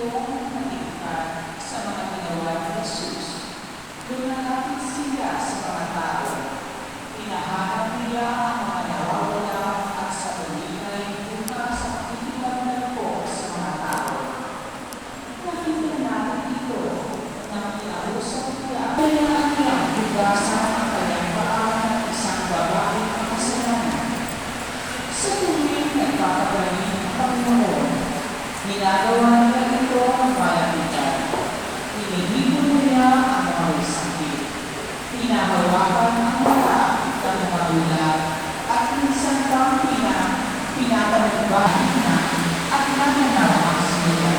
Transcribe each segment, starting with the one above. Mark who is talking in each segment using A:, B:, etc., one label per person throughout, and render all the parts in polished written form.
A: itong natigpan sa mga ginawa ni Jesus. Lumalapit sila sa mga tao. Hinahanap nila ang mga nawawala at sa paligay buka sa pakikipagdala po sa mga tao. Nakita natin ito nang kinausap nila. Kailangan niyang hugasan ang kanyang paa ng isang babaeng makasalanan. Sa tuwing nagpapagaling ang Panginoon, ginagawa nila ito ang malapitan. Hinihigo nila ang mga may sakit. Hinahawakan ang mga ng mga ulat at minsan pang pinapanagbahin na at nananamak sila.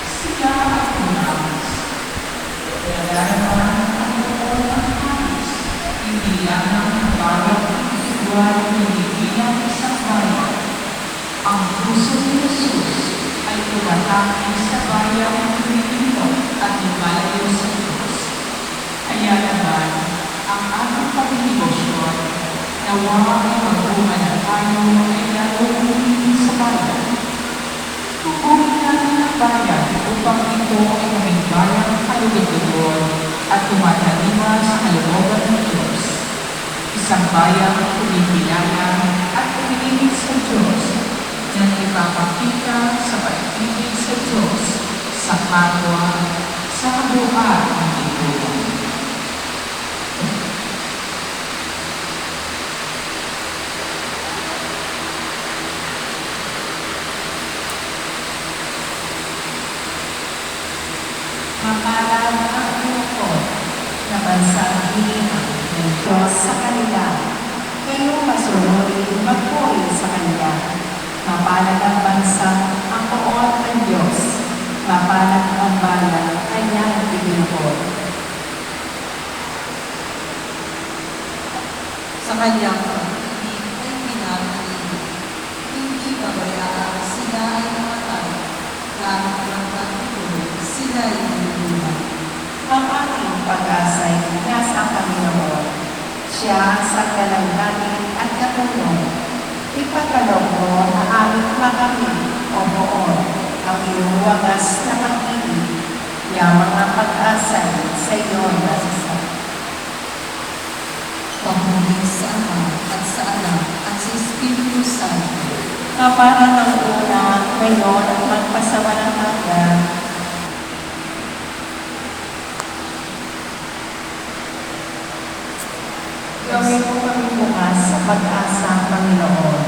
A: Sila ang umamis. Kaya naman ang Panginoon ang hamis. Hindi lang ang bawat individual hindi bilang isang bayan. Ang puso ni Jesus ay tumatangin sa bayang Pilipino at lumalayo sa Diyos. Kaya naman, ang ating pagdibosyon, nawa ay magbunga na tayo ay lalong umibig sa bayan. Tukunin natin ang bayan upang ito ay maging bayang kalugod-lugod at tumatalima sa kalooban ng Diyos. Isang bayang kumikilala at umiibig sa Diyos na ipapakita sa pag-ibig sa Diyos, sa kapwa, sa kabuuan ng ito.
B: Mapalad ang lungkot na bansang hinihingi ng Diyos sa kanila. Kayo masunurin magpuri sa Kanya. Mapalad ang bansang ang poon ng Diyos. Mapalad ang bayan Kanyang pinupod.
C: Sa Kanyang pag-ibig ay pinapalinig. Hindi pabayaan sila ay namatay. Kahit ng pagtulog, sila ay niluluhan.
B: Ang ating pag-asa'y nasa Panginoon. Siya sa kalangganin at katulong. Ipagkaloob mo na aming makamit o buon ang iyong wagas na pag-ibig. Yamang ang pag-asa'y sa iyo nasasal.
C: Pagmuli sa Ama at sa Anak at sa Espiritu Santo.
B: Kapara ng una, ngayon at magpasawalang hanggan. Gawin mo kami bukas sa pag-asa, Panginoon.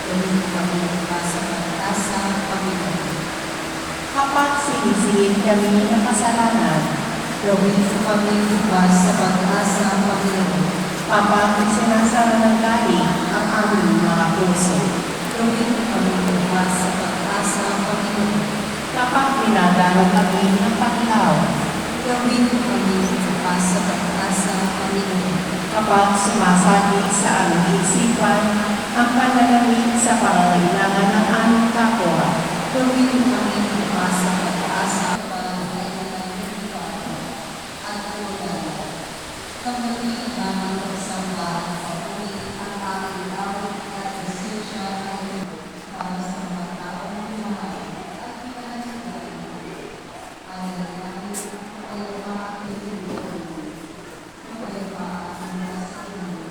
C: Gawin kami bukas sa pag-asa, Panginoon.
B: Kapag sinisingin kami ng kasalanan,
C: Gawin kami bukas sa pag-asa, Panginoon.
B: kapag sinasara ng galing ang aming mga puso,
C: Gawin kami bukas sa pag-asa, Panginoon.
B: kapag minadalo kami ng paglaw,
C: Gawin kami bukas sa pag-asa, Panginoon.
B: kapag sumasagi sa aming isipan ang panalangin sa pangangailangan ng aming kapwa,
C: Gawin kami bukas sa pag-asa, at ulan. Kamuli namin magsamba at papuri ang aming awit at presensya ng Diyos para sa mga taong lumahal at pinanagigay. Ang langit ay mga pinipili. Ay maaari na sa inyo.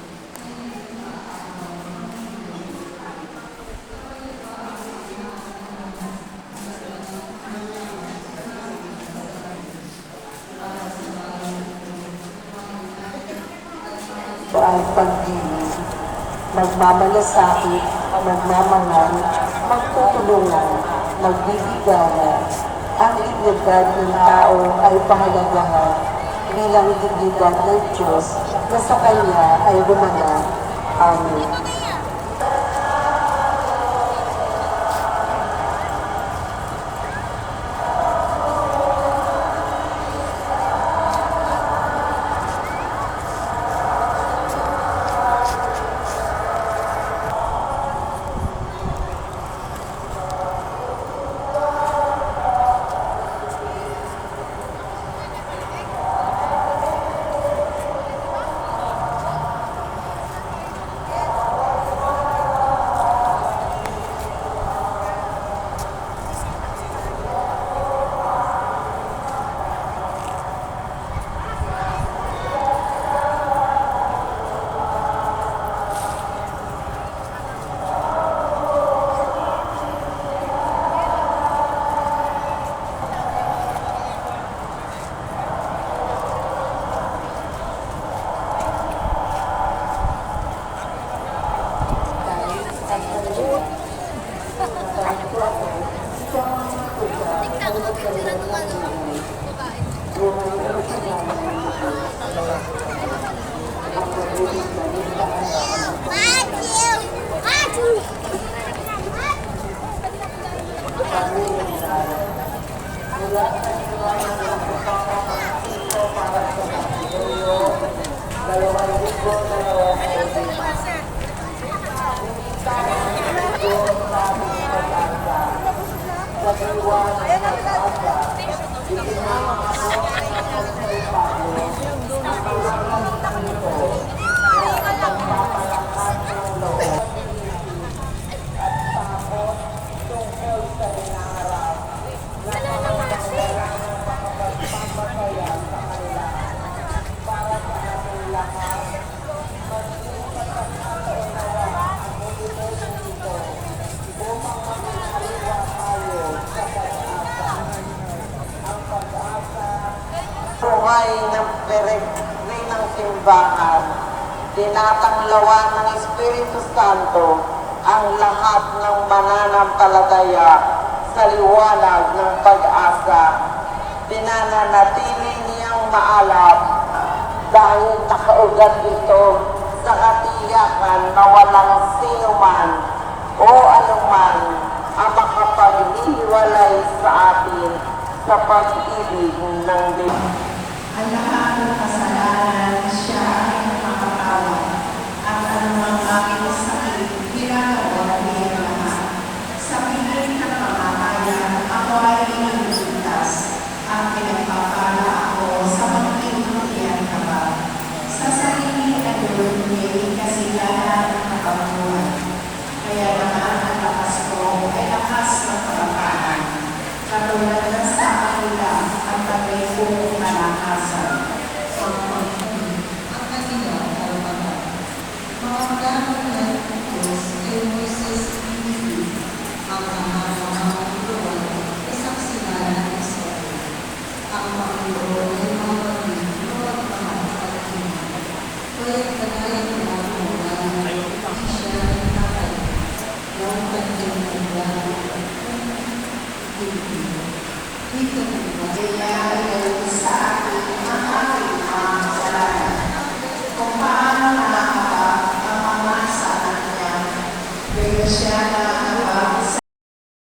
D: Ay pag-ibig, magmamalasakit, magmamahal, magtutulungan, magbibigayan. Ang dignidad ng tao ay pahalagahan bilang dignidad ng Diyos na sa Kanya ay gumanap. Amen. ng peregrinang simbahan, tinatanglawan ng Espiritu Santo ang lahat ng mananampalataya sa liwanag ng pag-asa. Pinananatili niyang maalab dahil nakaugat ito sa katiyakan na walang sino man o anuman ang makapaghiwalay sa atin sa pag-ibig ng Diyos.